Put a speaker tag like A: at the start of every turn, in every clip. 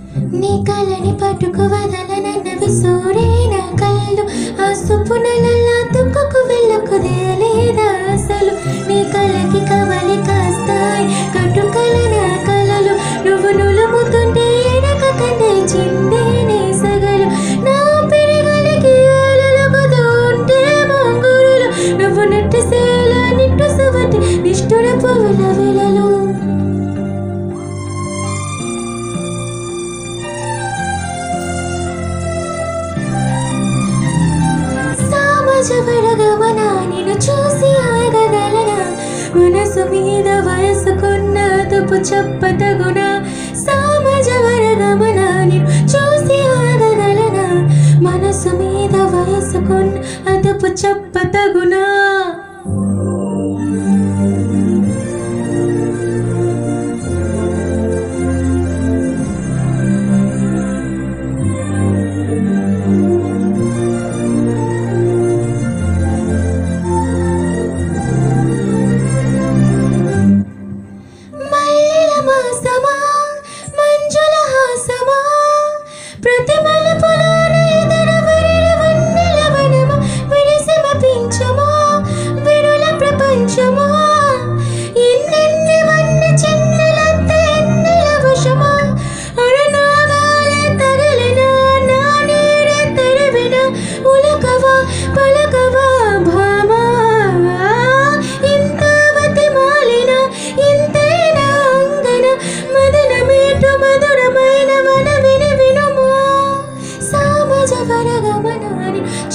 A: నీ కలని పట్టుకు వదలనన్నవి సూరే నా కళ్ళు ఆ సుపునలలా తుక్కుకు వెళ్ళకు దేలేదా అసలు నీ కలకి కవలి కాస్తాయి కట్టుకల నా కలలు నువ్వు నులుముతుంటే ఎడక కందే చిందే నే సగలు నా పెరగలికి అలలుగుతూ ఉంటే మంగురులు నువ్వు నెట్టసేల నిట్టు సవటి నిష్ఠుర పువ్వుల విలలు జవరగమనా నిన్ను చూసి ఆగగలనా మనసు మీద వయసుకున్న అదుపు చెప్పతగునా సామజవరగమనా నిన్ను చూసి ఆగగలనా మనసు మీద వయసుకున్న అదుపు చెప్పతగునా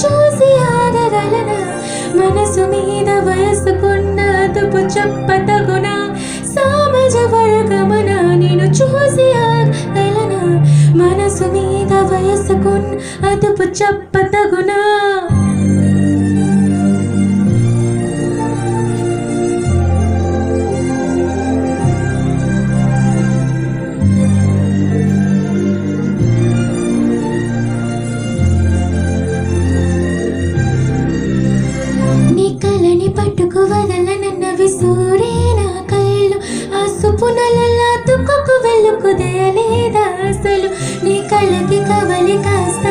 A: చూసి ఆగగలనా మనసు మీద వయసుకున్న అదుపు చెప్పతగునా సామజవరగమనా నిన్ను చూసి ఆగగలనా మనసు మీద వయసుకున్న అదుపు చెప్పతగునా పట్టుకు వదలనన్నవి సూరే నా కళ్ళు ఆ సుపునలలా తుక్కుకు వెళ్ళకు దేలేదా అసలు నీ కళ్ళకి కవలి కాస్త